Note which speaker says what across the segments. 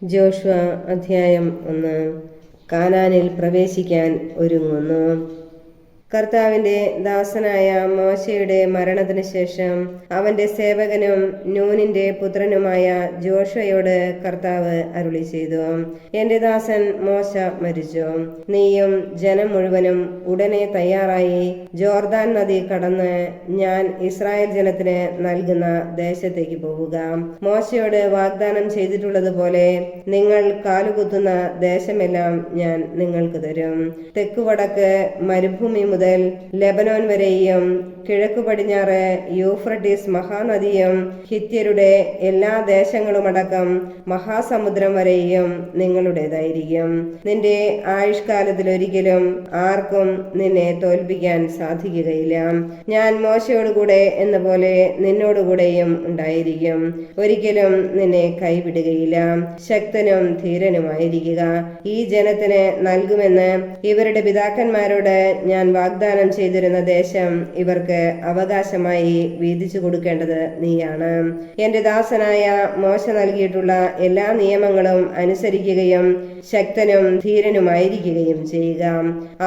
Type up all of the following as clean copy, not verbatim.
Speaker 1: Joshua അധ്യായം 1. കാനാനിൽ പ്രവേശിക്കാൻ ഒരുങ്ങുന്നു. കർത്താവിന്റെ ദാസനായ മോശയുടെ മരണത്തിന് ശേഷം അവന്റെ സേവകനും നൂനിന്റെ പുത്രനുമായ ജോഷുവയോട് കർത്താവ് അരുളി ചെയ്തു, എന്റെ ദാസൻ മോശ മരിച്ചു. നീയും ജനം മുഴുവനും ഉടനെ തയ്യാറായി ജോർദാൻ നദി കടന്ന് ഞാൻ ഇസ്രായേൽ ജനത്തിന് നൽകുന്ന ദേശത്തേക്ക് പോവുക. മോശയോട് വാഗ്ദാനം ചെയ്തിട്ടുള്ളതുപോലെ നിങ്ങൾ കാലുകുത്തുന്ന ദേശമെല്ലാം ഞാൻ നിങ്ങൾക്ക് തരും. തെക്കുവടക്ക് മരുഭൂമി മുതൽ ലെബനോൻ വരെയും കിഴക്കു പടിഞ്ഞാറ് യൂഫ്രട്ടീസ് മഹാനദിയും ഹിത്യരുടെ എല്ലാ ദേശങ്ങളുമടക്കം മഹാസമുദ്രം വരെയും നിങ്ങളുടേതായിരിക്കും. നിന്റെ ആയുഷ്കാലത്തിലൊരിക്കലും ആർക്കും നിന്നെ തോൽപ്പിക്കാൻ സാധിക്കുകയില്ല. ഞാൻ മോശയോടുകൂടെ എന്ന പോലെ നിന്നോടുകൂടെയും ഉണ്ടായിരിക്കും. ഒരിക്കലും നിന്നെ കൈവിടുകയില്ല. ശക്തനും ധീരനുമായിരിക്കുക. ഈ ജനത്തിന് നൽകുമെന്ന് ഇവരുടെ പിതാക്കന്മാരോട് ഞാൻ വാഗ്ദാനം ചെയ്തിരുന്ന ദേശം ഇവർക്ക് അവകാശമായി വീതിച്ചു കൊടുക്കേണ്ടത് നീയാണ്. എന്റെ ദാസനായ മോശ നൽകിയിട്ടുള്ള എല്ലാ നിയമങ്ങളും അനുസരിക്കുകയും ശക്തനും ധീരനുമായിരിക്കുകയും ചെയ്യുക.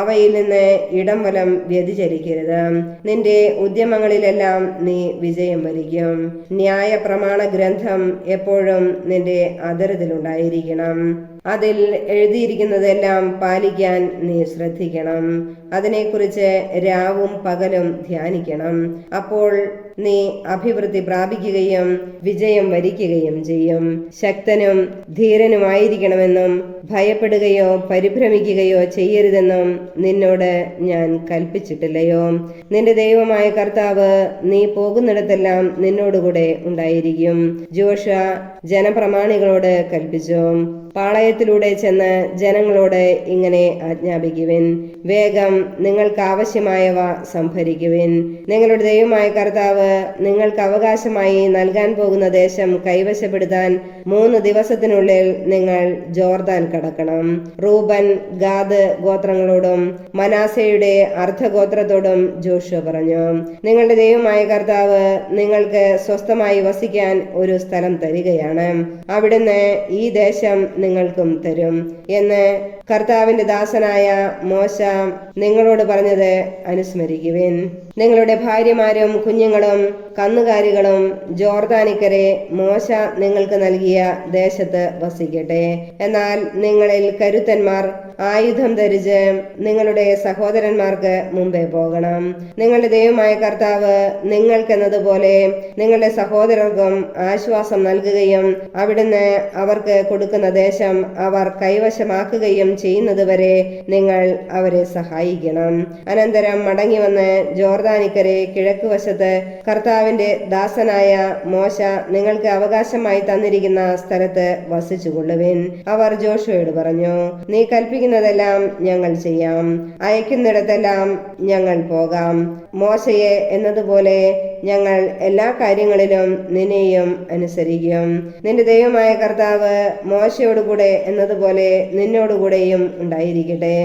Speaker 1: അവയിൽ നിന്ന് ഇടം വലം വ്യതിചലിക്കരുത്. നിന്റെ ഉദ്യമങ്ങളിലെല്ലാം നീ വിജയം വരിക്കും. ന്യായ പ്രമാണ ഗ്രന്ഥം എപ്പോഴും നിന്റെ അധരത്തിലുണ്ടായിരിക്കണം. അതിൽ എഴുതിയിരിക്കുന്നതെല്ലാം പാലിക്കാൻ നീ ശ്രദ്ധിക്കണം. അതിനെക്കുറിച്ച് രാവും പകലും ധ്യാനിക്കണം. അപ്പോൾ നീ അഭിവൃദ്ധി പ്രാപിക്കുകയും വിജയം വരിക്കുകയും ചെയ്യും. ശക്തനും ധീരനുമായിരിക്കണമെന്നും ഭയപ്പെടുകയോ പരിഭ്രമിക്കുകയോ ചെയ്യരുതെന്നും നിന്നോട് ഞാൻ കൽപ്പിച്ചിട്ടില്ലയോ? നിന്റെ ദൈവമായ കർത്താവ് നീ പോകുന്നിടത്തെല്ലാം നിന്നോടുകൂടെ ഉണ്ടായിരിക്കും. ജോഷുവ ജനപ്രമാണികളോട് കൽപ്പിച്ചു, പാളയത്തിലൂടെ ചെന്ന് ജനങ്ങളോട് ഇങ്ങനെ ആജ്ഞാപിക്കുവിൻ, വേഗം നിങ്ങൾക്ക് ആവശ്യമായവ സംഭരിക്കുവിൻ. നിങ്ങളുടെ ദൈവമായ കർത്താവ് നിങ്ങൾക്ക് അവകാശമായി നൽകാൻ പോകുന്ന ദേശം കൈവശപ്പെടുത്താൻ 3 ദിവസത്തിനുള്ളിൽ നിങ്ങൾ ജോർദാൻ കടക്കണം. റൂബൻ, ഗാദ് ഗോത്രങ്ങളോടും മനാസയുടെ അർദ്ധഗോത്രത്തോടും ജോഷുവ പറഞ്ഞു, നിങ്ങളുടെ ദൈവമായ കർത്താവ് നിങ്ങൾക്ക് സ്വസ്ഥമായി വസിക്കാൻ ഒരു സ്ഥലം തരികയാണ്. അവിടുന്ന് ഈ ദേശം നിങ്ങൾക്കും തരും എന്ന് കർത്താവിന്റെ ദാസനായ മോശ നിങ്ങളോട് പറഞ്ഞത് അനുസ്മരിക്കുവിൻ. നിങ്ങളുടെ ഭാര്യമാരും കുഞ്ഞുങ്ങളും കന്നുകാലികളും ജോർദാനിക്കരെ മോശ നിങ്ങൾക്ക് നൽകിയ ദേശത്ത് വസിക്കട്ടെ. എന്നാൽ നിങ്ങളിൽ കരുത്തന്മാർ ആയുധം ധരിച്ച് നിങ്ങളുടെ സഹോദരന്മാർക്ക് മുമ്പേ പോകണം. നിങ്ങളുടെ ദൈവമായ കർത്താവ് നിങ്ങൾക്കെന്നതുപോലെ നിങ്ങളുടെ സഹോദരർക്കും ആശ്വാസം നൽകുകയും അവിടുന്ന് അവർക്ക് കൊടുക്കുന്ന ദേശം അവർ കൈവശമാക്കുകയും ചെയ്യുന്നതുവരെ നിങ്ങൾ അവരെ സഹായിക്കണം. അനന്തരം മടങ്ങി വന്ന് ജോർദാനിക്കരെ കിഴക്കുവശത്ത് കർത്താവിന്റെ ദാസനായ മോശ നിങ്ങൾക്ക് അവകാശമായി തന്നിരിക്കുന്ന സ്ഥലത്ത് വസിച്ചുകൊള്ളുവിൻ. അവർ ജോഷുവയോട് പറഞ്ഞു, നീ കൽപ്പിക്കുന്നതെല്ലാം ഞങ്ങൾ ചെയ്യാം. അയക്കുന്നിടത്തെല്ലാം ഞങ്ങൾ പോകാം. മോശയെ എന്നതുപോലെ ഞങ്ങൾ എല്ലാ കാര്യങ്ങളിലും നിന്നെയും അനുസരിക്കും. നിന്റെ ദൈവമായ കർത്താവ് മോശയോടുകൂടെ എന്നതുപോലെ നിന്നോടുകൂടെയും ഉണ്ടായിരിക്കട്ടെ.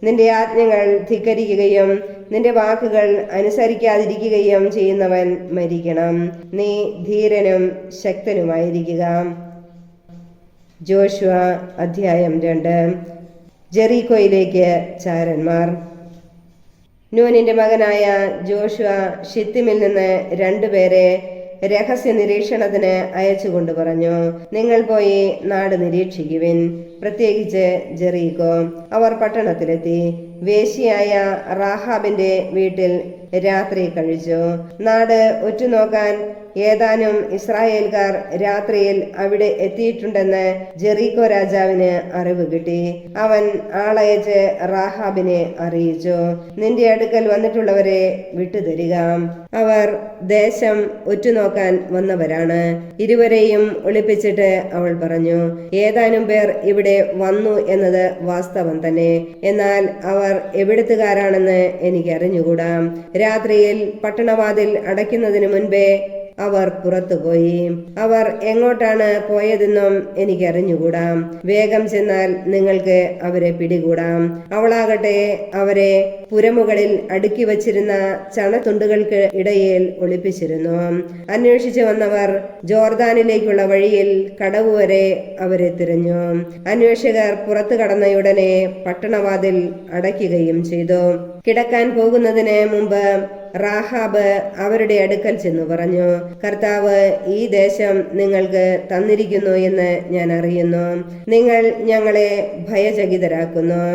Speaker 1: നിന്റെ ആജ്ഞകൾ ധിക്കരിക്കുകയും നിന്റെ വാക്കുകൾ അനുസരിക്കാതിരിക്കുകയും ചെയ്യുന്നവൻ മരിക്കണം. നീ ധീരനും ശക്തനുമായിരിക്കുക. ജോഷുവ അധ്യായം 2. ജെറീക്കോയിലേക്ക് ചാരന്മാർ. നൂനിന്റെ മകനായ ജോഷുവ ഷിത്തിമിൽ നിന്ന് 2 പേരെ രഹസ്യ നിരീക്ഷണത്തിന് അയച്ചുകൊണ്ട് പറഞ്ഞു, നിങ്ങൾ പോയി നാട് നിരീക്ഷിക്കുവിൻ, പ്രത്യേകിച്ച് ജെറീക്കോ. അവർ പട്ടണത്തിലെത്തി വേശ്യയായ റാഹാബിന്റെ വീട്ടിൽ രാത്രി കഴിച്ചു. നാട് ഒറ്റുനോക്കാൻ ഏതാനും ഇസ്രായേൽക്കാർ രാത്രിയിൽ അവിടെ എത്തിയിട്ടുണ്ടെന്ന് ജെറീക്കോ രാജാവിന് അറിവ് കിട്ടി. അവൻ ആളയച്ച് റാഹാബിനെ അറിയിച്ചു, നിന്റെ അടുക്കൽ വന്നിട്ടുള്ളവരെ വിട്ടുതരിക. അവർ ദേശം ഒറ്റുനോക്കാൻ വന്നവരാണ്. ഇരുവരെയും ഒളിപ്പിച്ചിട്ട് അവൾ പറഞ്ഞു, ഏതാനും പേർ ഇവിടെ വന്നു എന്നത് വാസ്തവം തന്നെ. എന്നാൽ അവർ എവിടുത്തുകാരാണെന്ന് എനിക്ക് അറിഞ്ഞുകൂടാ. രാത്രിയിൽ പട്ടണവാതിൽ അടയ്ക്കുന്നതിന് മുൻപേ അവർ പുറത്തുപോയി. അവർ എങ്ങോട്ടാണ് പോയതെന്നും എനിക്കറിഞ്ഞുകൂടാ. വേഗം ചെന്നാൽ നിങ്ങൾക്ക് അവരെ പിടികൂടാം. അവളാകട്ടെ അവരെ പുരമുകളിൽ അടുക്കി വച്ചിരുന്ന ചണത്തുണ്ടുകൾക്ക് ഇടയിൽ ഒളിപ്പിച്ചിരുന്നു. അന്വേഷിച്ചു വന്നവർ ജോർദാനിലേക്കുള്ള വഴിയിൽ കടവ് വരെ അവരെ തിരഞ്ഞു. അന്വേഷകർ പുറത്തു കടന്നയുടനെ പട്ടണവാതിൽ അടയ്ക്കുകയും ചെയ്തു. കിടക്കാൻ പോകുന്നതിന് മുമ്പ് റാഹാബ് അവരുടെ അടുക്കൽ ചെന്നു പറഞ്ഞു, കർത്താവ് ഈ ദേശം നിങ്ങൾക്ക് തന്നിരിക്കുന്നു എന്ന് ഞാൻ അറിയുന്നു. നിങ്ങൾ ഞങ്ങളെ ഭയചകിതരാക്കുന്നു.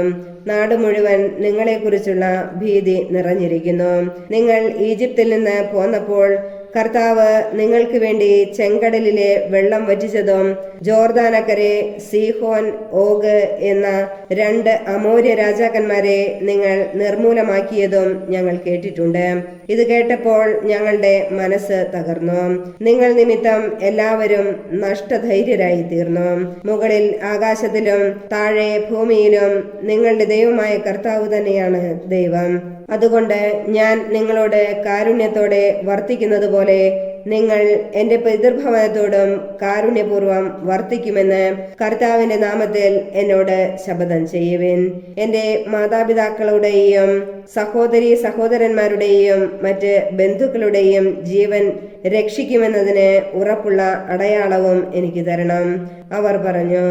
Speaker 1: നാട് മുഴുവൻ നിങ്ങളെക്കുറിച്ചുള്ള ഭീതി നിറഞ്ഞിരിക്കുന്നു. നിങ്ങൾ ഈജിപ്തിൽ നിന്ന് പോന്നപ്പോൾ കർത്താവ് നിങ്ങൾക്ക് വേണ്ടി ചെങ്കടലിലെ വെള്ളം വറ്റിച്ചതും ജോർദാനക്കരെ സീഹോൻ, ഓഗ് എന്ന 2 അമോര്യ രാജാക്കന്മാരെ നിങ്ങൾ നിർമൂലമാക്കിയതും ഞങ്ങൾ കേട്ടിട്ടുണ്ട്. ഇത് കേട്ടപ്പോൾ ഞങ്ങളുടെ മനസ്സ് തകർന്നു. നിങ്ങൾ നിമിത്തം എല്ലാവരും നഷ്ടധൈര്യരായി തീർന്നു. മുകളിൽ ആകാശത്തിലും താഴെ ഭൂമിയിലും നിങ്ങളുടെ ദൈവമായ കർത്താവ് തന്നെയാണ് ദൈവം. അതുകൊണ്ട് ഞാൻ നിങ്ങളോട് കാരുണ്യത്തോടെ വർത്തിക്കുന്നത് പോലെ നിങ്ങൾ എന്റെ പിതൃഭവനത്തോടും കാരുണ്യപൂർവം വർത്തിക്കുമെന്ന് കർത്താവിന്റെ നാമത്തിൽ എന്നോട് ശപഥം ചെയ്യുവിൻ. എന്റെ മാതാപിതാക്കളുടെയും സഹോദരന്മാരുടെയും മറ്റ് ബന്ധുക്കളുടെയും ജീവൻ രക്ഷിക്കുമെന്നതിന് ഉറപ്പുള്ള അടയാളവും എനിക്ക് തരണം. അവർ പറഞ്ഞു,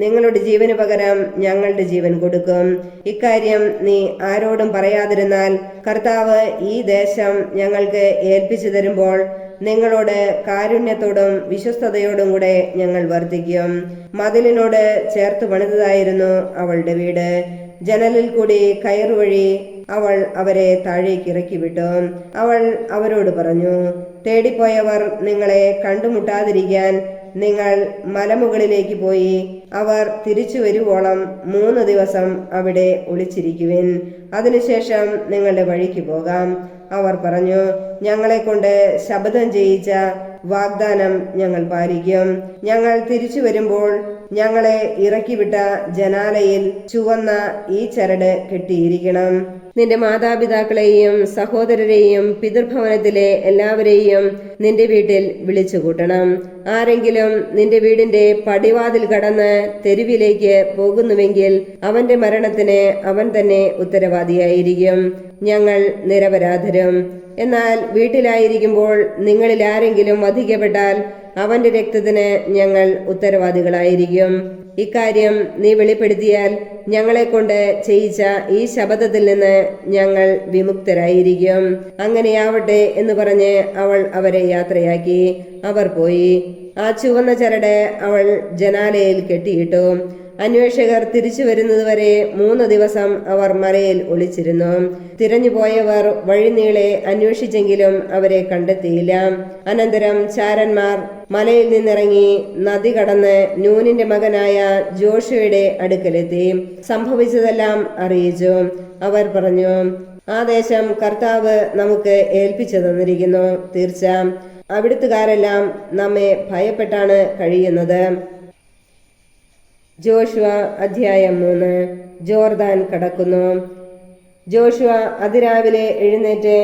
Speaker 1: നിങ്ങളുടെ ജീവന് പകരം ഞങ്ങളുടെ ജീവൻ കൊടുക്കും. ഇക്കാര്യം നീ ആരോടും പറയാതിരുന്നാൽ കർത്താവ് ഈ ദേശം ഞങ്ങൾക്ക് ഏൽപ്പിച്ചു തരുമ്പോൾ നിങ്ങളോട് കാരുണ്യത്തോടും വിശ്വസ്തയോടും കൂടെ ഞങ്ങൾ വർത്തിക്കും. മതിലിനോട് ചേർത്ത് പണിതതായിരുന്നു അവളുടെ വീട്. ജനലിൽ കൂടി കയറുവഴി അവൾ അവരെ താഴേക്ക് ഇറക്കി വിട്ടു. അവൾ അവരോട് പറഞ്ഞു, തേടിപ്പോയവർ നിങ്ങളെ കണ്ടുമുട്ടാതിരിക്കാൻ നിങ്ങൾ മലമുകളിലേക്ക് പോയി അവർ തിരിച്ചു വരുവോളം 3 ദിവസം അവിടെ ഒളിച്ചിരിക്കുവിൻ. അതിനുശേഷം നിങ്ങളുടെ വഴിക്ക് പോകാം. അവർ പറഞ്ഞു, ഞങ്ങളെ കൊണ്ട് ശപഥം ചെയ്യിച്ച വാഗ്ദാനം ഞങ്ങൾ പാലിക്കും. ഞങ്ങൾ തിരിച്ചു വരുമ്പോൾ ഞങ്ങളെ ഇറക്കിവിട്ട ജനാലയിൽ ചുവന്ന ഈ ചരട് കെട്ടിയിരിക്കണം. നിന്റെ മാതാപിതാക്കളെയും സഹോദരരെയും പിതൃഭവനത്തിലെ എല്ലാവരെയും നിന്റെ വീട്ടിൽ വിളിച്ചു കൂട്ടണം. ആരെങ്കിലും നിന്റെ വീടിന്റെ പടിവാതിൽ കടന്ന് തെരുവിലേക്ക് പോകുന്നുവെങ്കിൽ അവന്റെ മരണത്തിന് അവൻ തന്നെ ഉത്തരവാദിയായിരിക്കും. ഞങ്ങൾ നിരപരാധരും. എന്നാൽ വീട്ടിലായിരിക്കുമ്പോൾ നിങ്ങളിൽ ആരെങ്കിലും വധിക്കപ്പെട്ടാൽ അവന്റെ രക്തത്തിന് ഞങ്ങൾ ഉത്തരവാദികളായിരിക്കും. ഇക്കാര്യം നീ വെളിപ്പെടുത്തിയാൽ ഞങ്ങളെ കൊണ്ട് ചെയ്യിച്ച ഈ ശപഥത്തിൽ നിന്ന് ഞങ്ങൾ വിമുക്തരായിരിക്കും. അങ്ങനെയാവട്ടെ എന്ന് പറഞ്ഞ് അവൾ അവരെ യാത്രയാക്കി. അവർ പോയി. ആ ചുവന്ന ചരട് അവൾ ജനാലയിൽ കെട്ടിയിട്ടു. അന്വേഷകർ തിരിച്ചു വരുന്നതുവരെ 3 ദിവസം അവർ മലയിൽ ഒളിച്ചിരുന്നു. തിരഞ്ഞുപോയവർ വഴിനീളെ അന്വേഷിച്ചെങ്കിലും അവരെ കണ്ടെത്തിയില്ല. അനന്തരം ചാരന്മാർ മലയിൽ നിന്നിറങ്ങി നദി കടന്ന് നൂനിന്റെ മകനായ ജോഷുവയുടെ അടുക്കലെത്തി സംഭവിച്ചതെല്ലാം അറിയിച്ചു. അവർ പറഞ്ഞു, ആ ദേശം കർത്താവ് നമുക്ക് ഏൽപ്പിച്ചു തന്നിരിക്കുന്നു. തീർച്ച അവിടുത്തുകാരെല്ലാം നമ്മെ ഭയപ്പെട്ടാണ് കഴിയുന്നത്. ജോഷുവ അധ്യായം 3. ജോർദാൻ കടക്കുന്നു. ജോഷുവ അതിരാവിലെ എഴുന്നേറ്റ്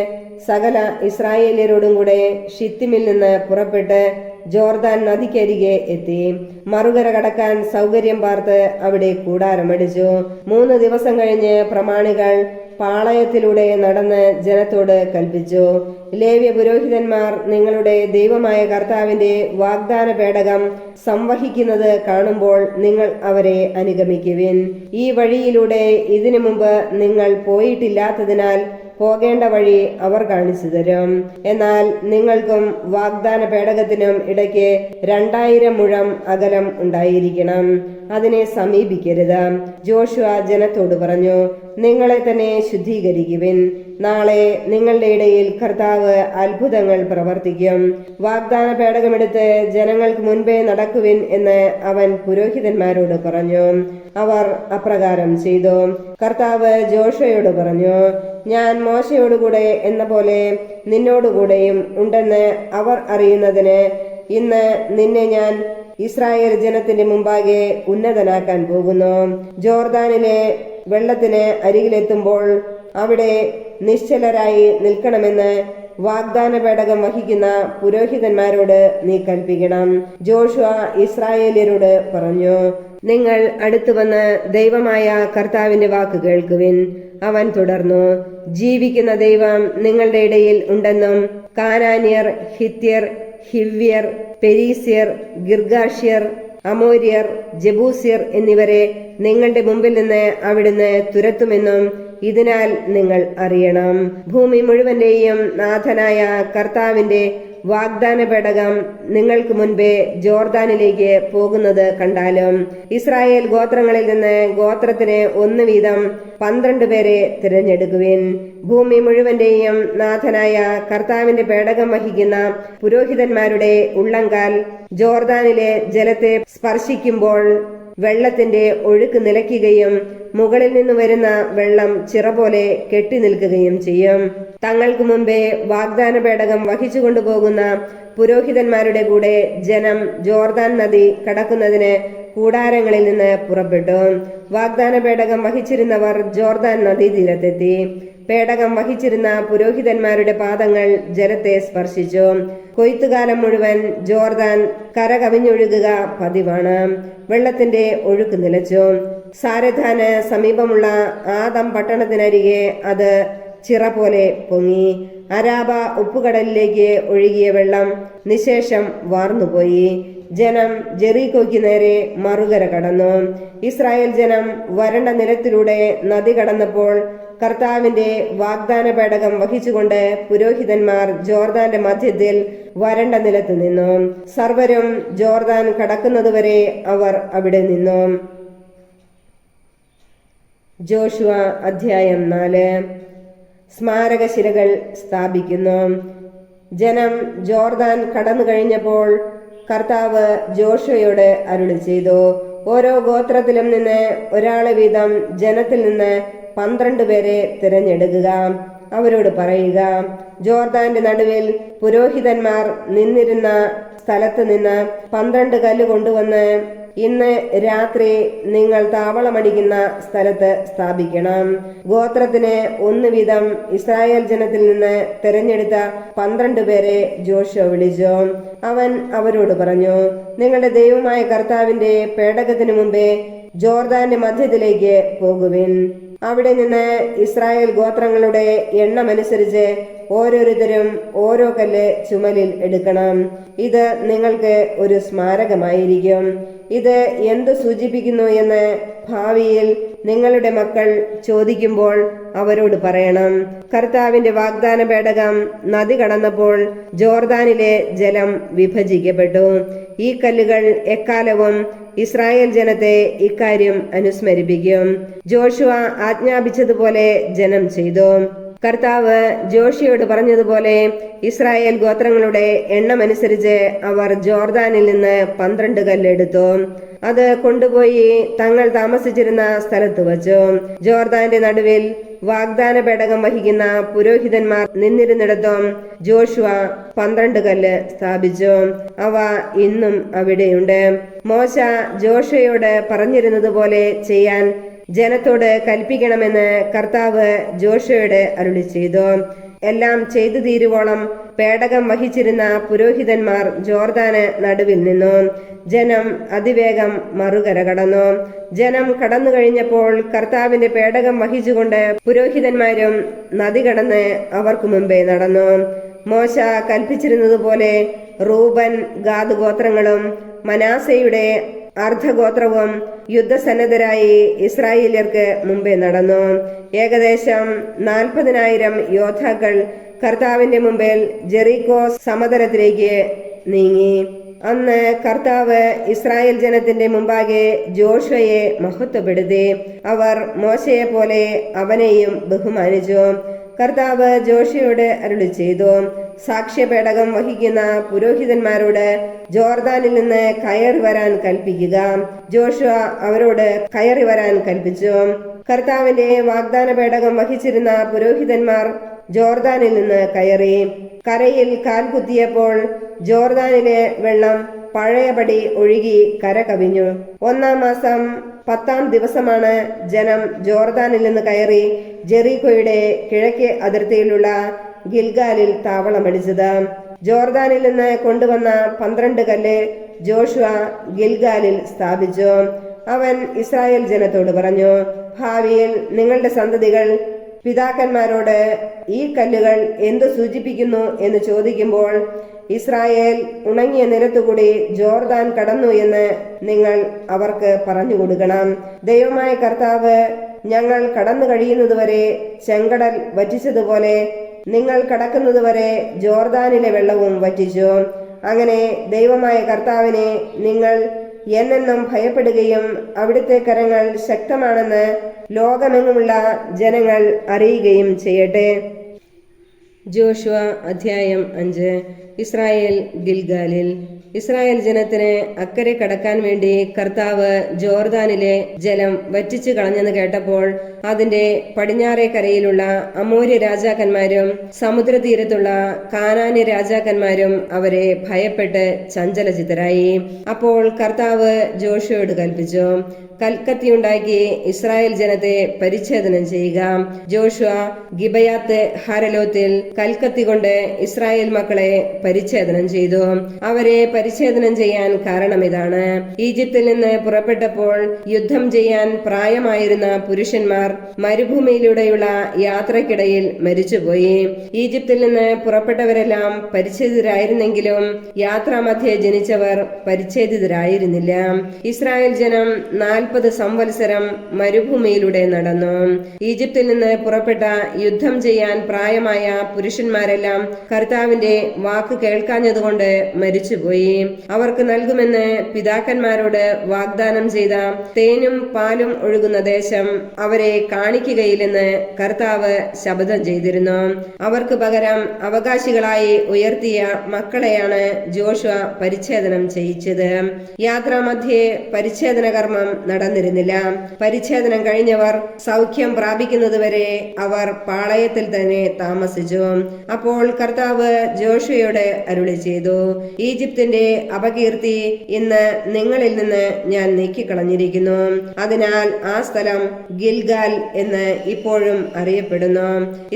Speaker 1: സകല ഇസ്രായേല്യരോടും കൂടെ ഷിത്തിമിൽ നിന്ന് പുറപ്പെട്ട് ജോർദാൻ നദിക്കരികെ എത്തി. മറുകര കടക്കാൻ സൗകര്യം പാർത്ത് അവിടെ കൂടാരമടിച്ചു. 3 ദിവസം കഴിഞ്ഞ് പ്രമാണികൾ പാളയത്തിലൂടെ നടന്ന് ജനത്തോട് കൽപ്പിച്ചു, ലേവ്യ പുരോഹിതന്മാർ നിങ്ങളുടെ ദൈവമായ കർത്താവിന്റെ വാഗ്ദാന പേടകം സംവഹിക്കുന്നത് കാണുമ്പോൾ നിങ്ങൾ അവരെ അനുഗമിക്കുവിൻ. ഈ വഴിയിലൂടെ ഇതിനു മുമ്പ് നിങ്ങൾ പോയിട്ടില്ലാത്തതിനാൽ പോകേണ്ട വഴി അവർ കാണിച്ചു തരും. എന്നാൽ നിങ്ങൾക്കും വാഗ്ദാന പേടകത്തിനും ഇടയ്ക്ക് 2000 മുഴം അകലം ഉണ്ടായിരിക്കണം. അതിനെ സമീപിക്കരുത്. ജോഷുവ ജനത്തോട് പറഞ്ഞു, നിങ്ങളെ തന്നെ ശുദ്ധീകരിക്കുവിൻ. നാളെ നിങ്ങളുടെ ഇടയിൽ കർത്താവ് അത്ഭുതങ്ങൾ പ്രവർത്തിക്കും. വാഗ്ദാന പേടകമെടുത്ത് ജനങ്ങൾക്ക് മുൻപേ നടക്കുവിൻ എന്ന് അവൻ പുരോഹിതന്മാരോട് പറഞ്ഞു. അവർ അപ്രകാരം ചെയ്തു. കർത്താവ് ജോഷുവയോട് പറഞ്ഞു, ഞാൻ മോശയോടുകൂടെ എന്ന പോലെ നിന്നോടുകൂടെയും ഉണ്ടെന്ന് അവർ അറിയുന്നതിന് ഇന്ന് നിന്നെ ഞാൻ ഇസ്രായേൽ ജനത്തിന്റെ മുമ്പാകെ ഉന്നതനാക്കാൻ പോകുന്നു. ജോർദാനിലെ വെള്ളത്തിന് അരികിലെത്തുമ്പോൾ അവിടെ നിശ്ചലരായി നിൽക്കണമെന്ന് വാഗ്ദാന പേടകം വഹിക്കുന്ന പുരോഹിതന്മാരോട് നീ കൽപ്പിക്കണം. ജോഷുവ ഇസ്രായേല്യരോട് പറഞ്ഞു, നിങ്ങൾ അടുത്തു വന്ന് ദൈവമായ കർത്താവിന്റെ വാക്ക് കേൾക്കുവിൻ. അവൻ തുടർന്നു, ജീവിക്കുന്ന ദൈവം നിങ്ങളുടെ ഇടയിൽ ഉണ്ടെന്നും കാനാന്യർ, ഹിത്യർ, ഹിവ്യർ, പെരീസ്യർ, ഗിർഗാഷ്യർ, അമോര്യർ, ജബൂസ്യർ എന്നിവരെ നിങ്ങളുടെ മുമ്പിൽ നിന്ന് അവിടുന്ന് തുരത്തുമെന്നും ഇതിനാൽ നിങ്ങൾ അറിയണം. ഭൂമി മുഴുവന്റെയും നാഥനായ കർത്താവിന്റെ വാഗ്ദാന പേടകം നിങ്ങൾക്ക് മുൻപേ ജോർദാനിലേക്ക് പോകുന്നത് കണ്ടാലും ഇസ്രായേൽ ഗോത്രങ്ങളിൽ നിന്ന് ഗോത്രത്തിന് 1 വീതം 12 പേരെ തിരഞ്ഞെടുക്കുവിൻ. ഭൂമി മുഴുവന്റെയും നാഥനായ കർത്താവിന്റെ പേടകം വഹിക്കുന്ന പുരോഹിതന്മാരുടെ ഉള്ളങ്കാൽ ജോർദാനിലെ ജലത്തെ സ്പർശിക്കുമ്പോൾ വെള്ളത്തിന്റെ ഒഴുക്ക് നിലയ്ക്കുകയും മുകളിൽ നിന്ന് വരുന്ന വെള്ളം ചിറ പോലെ കെട്ടി നിൽക്കുകയും ചെയ്യും. തങ്ങൾക്ക് മുമ്പേ വാഗ്ദാന പേടകം വഹിച്ചു കൊണ്ടുപോകുന്ന പുരോഹിതന്മാരുടെ കൂടെ ജനം ജോർദാൻ നദി കടക്കുന്നതിന് കൂടാരങ്ങളിൽ നിന്ന് പുറപ്പെട്ടു. വാഗ്ദാന പേടകം വഹിച്ചിരുന്നവർ ജോർദാൻ നദീ തീരത്തെത്തി. പേടകം വഹിച്ചിരുന്ന പുരോഹിതന്മാരുടെ പാദങ്ങൾ ജലത്തെ സ്പർശിച്ചു. കൊയ്ത്തുകാലം മുഴുവൻ ജോർദാൻ കരകവിഞ്ഞൊഴുകുക പതിവാണ്. വെള്ളത്തിന്റെ ഒഴുക്ക് നിലച്ചു. സാരഥാന് സമീപമുള്ള ആദം പട്ടണത്തിനരികെ അത് ചിറ പോലെ പൊങ്ങി. അരാബ ഉപ്പുകടലിലേക്ക് ഒഴുകിയ വെള്ളം നിശേഷം വാർന്നുപോയി. ജനം ജെറീക്കോയ്ക്ക് നേരെ മറുകര കടന്നു. ഇസ്രായേൽ ജനം വരണ്ട നിലത്തിലൂടെ നദി കടന്നപ്പോൾ കർത്താവിന്റെ വാഗ്ദാന പേടകം വഹിച്ചുകൊണ്ട് പുരോഹിതന്മാർ ജോർദാന്റെ മധ്യത്തിൽ വരണ്ട നിലത്ത് നിന്നു. സർവരും ജോർദാൻ കടക്കുന്നതുവരെ അവർ അവിടെ നിന്നു. ജോഷുവ അധ്യായം 4. സ്മാരകശിലകൾ സ്ഥാപിക്കുന്നു. ജനം ജോർദാൻ കടന്നു കഴിഞ്ഞപ്പോൾ കർത്താവ് ജോഷുവയോട് അരുളി ചെയ്തു, ഓരോ ഗോത്രത്തിലും നിന്ന് ഒരാളെ വീതം ജനത്തിൽ നിന്ന് 12 പേരെ തിരഞ്ഞെടുക്കുക. അവരോട് പറയുക, ജോർദാന്റെ നടുവിൽ പുരോഹിതന്മാർ നിന്നിരുന്ന സ്ഥലത്ത് നിന്ന് 12 കല്ല് കൊണ്ടുവന്ന് ഇന്ന് രാത്രി നിങ്ങൾ താവളമടിക്കുന്ന സ്ഥലത്ത് സ്ഥാപിക്കണം. ഗോത്രത്തിന് 1 വീതം ഇസ്രായേൽ ജനത്തിൽ നിന്ന് തിരഞ്ഞെടുത്ത 12 പേരെ ജോഷുവ വിളിച്ചു. അവൻ അവരോട് പറഞ്ഞു, നിങ്ങളുടെ ദൈവമായ കർത്താവിന്റെ പേടകത്തിനു മുമ്പേ ജോർദാന്റെ മധ്യത്തിലേക്ക് പോകുവിൻ. അവിടെ നിന്ന് ഇസ്രായേൽ ഗോത്രങ്ങളുടെ എണ്ണമനുസരിച്ച് ഓരോരുത്തരും ഓരോ കല്ല് ചുമലിൽ എടുക്കണം. ഇത് നിങ്ങൾക്ക് ഒരു സ്മാരകമായിരിക്കും. ഇത് എന്തു സൂചിപ്പിക്കുന്നു എന്ന് ഭാവിയിൽ നിങ്ങളുടെ മക്കൾ ചോദിക്കുമ്പോൾ അവരോട് പറയണം. കർത്താവിന്റെ വാഗ്ദാന പേടകം നദി കടന്നപ്പോൾ ജോർദാനിലെ ജലം വിഭജിക്കപ്പെട്ടു. ഈ കല്ലുകൾ എക്കാലവും ഇസ്രായേൽ ജനത്തെ ഇക്കാര്യം അനുസ്മരിപ്പിക്കും. ജോഷുവ ആജ്ഞാപിച്ചതുപോലെ ജനം ചെയ്തു. കർത്താവ് ജോഷിയോട് പറഞ്ഞതുപോലെ ഇസ്രായേൽ ഗോത്രങ്ങളുടെ എണ്ണമനുസരിച്ച് അവർ ജോർദാനിൽ നിന്ന് 12 കല്ലെടുത്തു. അത് കൊണ്ടുപോയി തങ്ങൾ താമസിച്ചിരുന്ന സ്ഥലത്ത് വച്ചു. ജോർദാന്റെ നടുവിൽ വാഗ്ദാന പേടകം വഹിക്കുന്ന പുരോഹിതന്മാർ നിന്നിരുന്നിടത്തും ജോഷുവ 12 കല്ല് സ്ഥാപിച്ചു. അവ ഇന്നും അവിടെയുണ്ട്. മോശ ജോഷുവയോട് പറഞ്ഞിരുന്നതുപോലെ ചെയ്യാൻ ജനത്തോട് കൽപ്പിക്കണമെന്ന് കർത്താവ് ജോഷുവയോട് അരുളി ചെയ്തു. എല്ലാം ചെയ്തു തീരുവോളം പേടകം വഹിച്ചിരുന്ന പുരോഹിതന്മാർ ജോർദാന് നടുവിൽ നിന്നു. ജനം അതിവേഗം മറുകര കടന്നു. ജനം കടന്നു കഴിഞ്ഞപ്പോൾ കർത്താവിന്റെ പേടകം വഹിച്ചുകൊണ്ട് പുരോഹിതന്മാരും നദി കടന്ന് അവർക്ക് മുമ്പേ നടന്നു. മോശ കൽപ്പിച്ചിരുന്നതുപോലെ റൂബൻ, ഗാദ് ഗോത്രങ്ങളും മനാസയുടെ അർദ്ധഗോത്രവും യുദ്ധസന്നദ്ധരായി ഇസ്രായേല്യർക്ക് മുമ്പേ നടന്നു. ഏകദേശം 40,000 യോദ്ധാക്കൾ കർത്താവിന്റെ മുമ്പിൽ ജെറീക്കോ സമതലത്തിലേക്ക് നീങ്ങി. അന്ന് കർത്താവ് ഇസ്രായേൽ ജനത്തിന്റെ മുമ്പാകെ ജോഷുവയെ മഹത്വപ്പെടുത്തി. അവർ മോശയെ പോലെ അവനെയും ബഹുമാനിച്ചു. കർത്താവ് ജോഷുവയോട് അരുളി ചെയ്തു, സാക്ഷ്യപേടകം വഹിക്കുന്ന പുരോഹിതന്മാരോട് ജോർദാനിൽ നിന്ന് കയറി വരാൻ കൽപ്പിക്കുക. ജോഷുവ അവരോട് കയറി വരാൻ കൽപ്പിച്ചു. കർത്താവിന്റെ വാഗ്ദാന പേടകം വഹിച്ചിരുന്ന പുരോഹിതന്മാർ ജോർദാനിൽ നിന്ന് കയറി. കരയിൽ കാൽ കുത്തിയപ്പോൾ ജോർദാനിലെ വെള്ളം പഴയപടി ഒഴുകി കര കവിഞ്ഞു. 1-ാം മാസം 10-ാം ദിവസമാണ് ജനം ജോർദാനിൽ നിന്ന് കയറി ജെറീക്കോയുടെ കിഴക്കേ അതിർത്തിയിലുള്ള ഗിൽഗാലിൽ താവളമടിച്ചത്. ജോർദാനിൽ നിന്ന് കൊണ്ടുവന്ന 12 കല്ല് ജോഷുവ ഗിൽഗാലിൽ സ്ഥാപിച്ചു. അവൻ ഇസ്രായേൽ ജനത്തോട് പറഞ്ഞു, ഭാവിയിൽ നിങ്ങളുടെ സന്തതികൾ പിതാക്കന്മാരോട് ഈ കല്ലുകൾ എന്തു സൂചിപ്പിക്കുന്നു എന്ന് ചോദിക്കുമ്പോൾ ഇസ്രായേൽ ഉണങ്ങിയ നിലത്തുകൂടി ജോർദാൻ കടന്നു എന്ന് നിങ്ങൾ അവർക്ക് പറഞ്ഞു കൊടുക്കണം. ദൈവമായ കർത്താവ് ഞങ്ങൾ കടന്നു കഴിയുന്നതുവരെ ചെങ്കടൽ വറ്റിച്ചതുപോലെ നിങ്ങൾ കടക്കുന്നതുവരെ ജോർദാനിലെ വെള്ളവും വറ്റിച്ചു. അങ്ങനെ ദൈവമായ കർത്താവിനെ നിങ്ങൾ എന്നെന്നും ഭയപ്പെടുകയും അവിടുത്തെ കരങ്ങൾ ശക്തമാണെന്ന് ലോകമെങ്ങുമുള്ള ജനങ്ങൾ അറിയുകയും ചെയ്യട്ടെ. ജോഷുവ അധ്യായം 5. ഇസ്രായേൽ ഗിൽഗാലിൽ. ഇസ്രായേൽ ജനത്തിന് അക്കരെ കടക്കാൻ വേണ്ടി കർത്താവ് ജോർദാനിലെ ജലം വറ്റിച്ചു കളഞ്ഞെന്ന് കേട്ടപ്പോൾ അതിന്റെ പടിഞ്ഞാറേ കരയിലുള്ള അമോര്യ രാജാക്കന്മാരും സമുദ്രതീരത്തുള്ള കാനാന്യ രാജാക്കന്മാരും അവരെ ഭയപ്പെട്ട് ചഞ്ചലചിത്തരായി. അപ്പോൾ കർത്താവ് ജോഷുവയോട് കൽപ്പിച്ചു, കൽക്കത്തിയുണ്ടാക്കി ഇസ്രായേൽ ജനത്തെ പരിച്ഛേദനം ചെയ്യുക. ജോഷുവ ഗിബയാത്ത് ഹരലോത്തിൽ കൽക്കത്തി കൊണ്ട് ഇസ്രായേൽ മക്കളെ പരിച്ഛേദനം ചെയ്തു. അവരെ പരിച്ഛേദനം ചെയ്യാൻ കാരണം ഇതാണ്: ഈജിപ്തിൽ നിന്ന് പുറപ്പെട്ടപ്പോൾ യുദ്ധം ചെയ്യാൻ പ്രായമായിരുന്ന പുരുഷന്മാർ മരുഭൂമിയിലൂടെയുള്ള യാത്രക്കിടയിൽ മരിച്ചുപോയി. ഈജിപ്തിൽ നിന്ന് പുറപ്പെട്ടവരെല്ലാം പരിച്ഛേദിതരായിരുന്നെങ്കിലും യാത്രാമധ്യേ ജനിച്ചവർ പരിച്ഛേദിതരായിരുന്നില്ല. ഇസ്രായേൽ ജനം 40 സംവത്സരം മരുഭൂമിയിലൂടെ നടന്നു. ഈജിപ്തിൽ നിന്ന് പുറപ്പെട്ട യുദ്ധം ചെയ്യാൻ പ്രായമായ പുരുഷന്മാരെല്ലാം കർത്താവിന്റെ വാക്ക് കേൾക്കാഞ്ഞതുകൊണ്ട് മരിച്ചുപോയി. അവർക്ക് നൽകുമെന്ന് പിതാക്കന്മാരോട് വാഗ്ദാനം ചെയ്ത തേനും പാലും ഒഴുകുന്ന ദേശം അവരെ കാണിക്കുകയില്ലെന്ന് കർത്താവ് ശപഥം ചെയ്തിരുന്നു. അവർക്ക് പകരം അവകാശികളായി ഉയർത്തിയ മക്കളെയാണ് ജോഷുവ പരിച്ഛേദനം ചെയ്യിച്ചത്. യാത്രാമധ്യേ പരിച്ഛേദന കർമ്മം നടന്നിരുന്നില്ല. പരിച്ഛേദനം കഴിഞ്ഞവർ സൗഖ്യം പ്രാപിക്കുന്നതുവരെ അവർ പാളയത്തിൽ തന്നെ താമസിച്ചു. അപ്പോൾ കർത്താവ് ജോഷുവയോട് അരുളി ചെയ്തു, ഈജിപ്തിന്റെ അപകീർത്തി ഇന്ന് നിങ്ങളിൽ നിന്ന് ഞാൻ നീക്കിക്കളഞ്ഞിരിക്കുന്നു. അതിനാൽ ആ സ്ഥലം ഗിൽഗാൽ എന്ന് ഇപ്പോഴും അറിയപ്പെടുന്നു.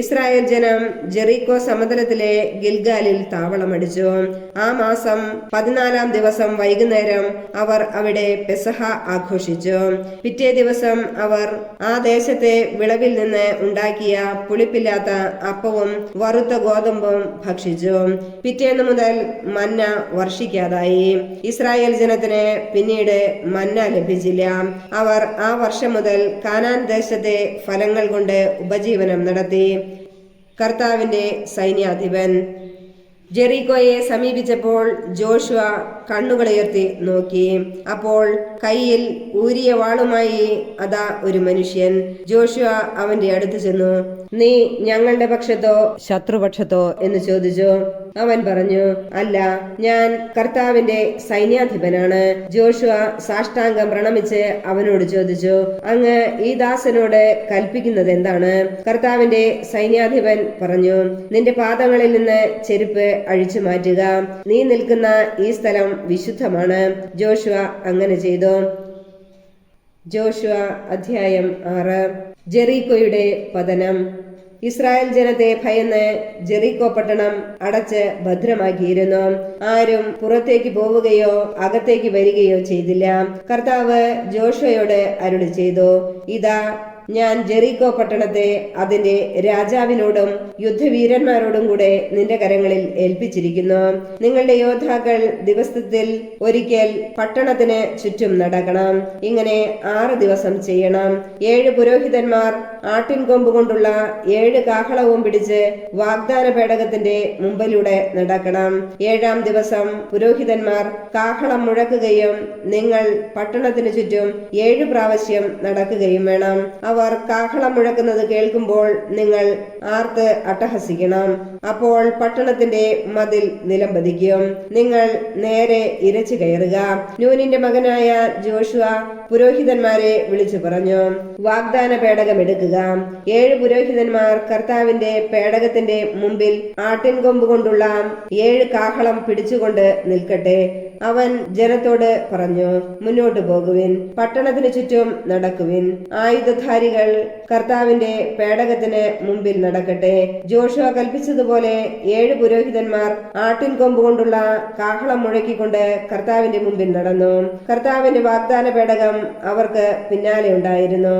Speaker 1: ഇസ്രായേൽ ജനം ജെറീക്കോ സമതലത്തിലെ ഗിൽഗാലിൽ താവളമടിച്ചു. ആ മാസം 14-ാം ദിവസം വൈകുന്നേരം അവർ അവിടെ പെസഹ ആഘോഷിച്ചു. പിറ്റേ ദിവസം അവർ ആ ദേശത്തെ വിളവിൽ നിന്ന് ഉണ്ടാക്കിയ പുളിപ്പില്ലാത്ത അപ്പവും വറുത്ത ഗോതമ്പും ഭക്ഷിച്ചു. പിറ്റേന്ന് മുതൽ മന്ന വർഷിക്കാതായി. ഇസ്രായേൽ ജനത്തിന് പിന്നീട് മന്ന ലഭിച്ചില്ല. അവർ ആ വർഷം മുതൽ കാനാൻ ദേശത്തെ ഫലങ്ങൾ കൊണ്ട് ഉപജീവനം നടത്തി. കർത്താവിന്റെ സൈന്യാധിപൻ. ജെറീക്കോയെ സമീപിച്ചപ്പോൾ ജോഷുവ കണ്ണുകളുയർത്തി നോക്കി. അപ്പോൾ കയ്യിൽ ഊരിയ വാളുമായി അതാ ഒരു മനുഷ്യൻ. ജോഷുവ അവന്റെ അടുത്ത് ചെന്നു, നീ ഞങ്ങളുടെ പക്ഷത്തോ ശത്രുപക്ഷത്തോ എന്ന് ചോദിച്ചു. അവൻ പറഞ്ഞു, അല്ല, ഞാൻ കർത്താവിന്റെ സൈന്യാധിപനാണ്. ജോഷുവ സാഷ്ടാംഗം പ്രണമിച്ച് അവനോട് ചോദിച്ചു, അങ്ങ് ഈ ദാസനോട് കൽപ്പിക്കുന്നത് എന്താണ്? കർത്താവിന്റെ സൈന്യാധിപൻ പറഞ്ഞു, നിന്റെ പാദങ്ങളിൽ നിന്ന് ചെരുപ്പ് അഴിച്ചു മാറ്റുക. നീ നിൽക്കുന്ന ഈ സ്ഥലം വിശുദ്ധമാണ്. ജോഷുവ അങ്ങനെ ചെയ്തു. ജോഷുവ അധ്യായം 6. ജെറീക്കോയുടെ പതനം. ഇസ്രായേൽ ജനത്തെ ഭയന്ന് ജെറീക്കോ പട്ടണം അടച്ച് ഭദ്രമാക്കിയിരുന്നു. ആരും പുറത്തേക്ക് പോവുകയോ അകത്തേക്ക് വരികയോ ചെയ്തില്ല. കർത്താവ് ജോഷുവയോട് അരുളി ചെയ്തു, ഇതാ ഞാൻ ജെറീക്കോ പട്ടണത്തെ അതിന്റെ രാജാവിനോടും യുദ്ധവീരന്മാരോടും കൂടെ നിന്റെ കരങ്ങളിൽ ഏൽപ്പിച്ചിരിക്കുന്നു. നിങ്ങളുടെ യോദ്ധാക്കൾ ദിവസത്തിൽ ഒരിക്കൽ പട്ടണത്തിന് ചുറ്റും നടക്കണം. ഇങ്ങനെ 6 ദിവസം ചെയ്യണം. 7 പുരോഹിതന്മാർ ആട്ടിൻകൊമ്പ് കൊണ്ടുള്ള 7 കാഹളവും പിടിച്ച് വാഗ്ദാന പേടകത്തിന്റെ മുമ്പിലൂടെ നടക്കണം. 7-ാം ദിവസം പുരോഹിതന്മാർ കാഹളം മുഴക്കുകയും നിങ്ങൾ പട്ടണത്തിന് ചുറ്റും 7 പ്രാവശ്യം നടക്കുകയും വേണം. അവർ കാഹളം മുഴക്കുന്നത് കേൾക്കുമ്പോൾ നിങ്ങൾ ആർത്ത് അട്ടഹസിക്കണം. അപ്പോൾ പട്ടണത്തിന്റെ മതിൽ നിലംപതിക്കും. നിങ്ങൾ നേരെ ഇരച്ചു കയറുക. നൂനിന്റെ മകനായ ജോഷുവ പുരോഹിതന്മാരെ വിളിച്ചു പറഞ്ഞു, വാഗ്ദാന പേടകം എടുക്കുക. 7 പുരോഹിതന്മാർ കർത്താവിന്റെ പേടകത്തിന്റെ മുമ്പിൽ ആട്ടിൻകൊമ്പ് കൊണ്ടുള്ള 7 കാഹളം പിടിച്ചുകൊണ്ട് നിൽക്കട്ടെ. അവൻ ജനത്തോട് പറഞ്ഞു, മുന്നോട്ടു പോകുവിൻ, പട്ടണത്തിന് ചുറ്റും നടക്കുവിൻ. ആയുധധാരികൾ കർത്താവിന്റെ പേടകത്തിന് മുമ്പിൽ നടക്കട്ടെ. ജോഷുവ കൽപ്പിച്ചതുപോലെ 7 പുരോഹിതന്മാർ ആട്ടിൻ കൊമ്പ് കൊണ്ടുള്ള കാഹളം മുഴക്കിക്കൊണ്ട് കർത്താവിന്റെ മുമ്പിൽ നടന്നു. കർത്താവിന്റെ വാഗ്ദാന പേടകം അവർക്ക് പിന്നാലെ ഉണ്ടായിരുന്നു.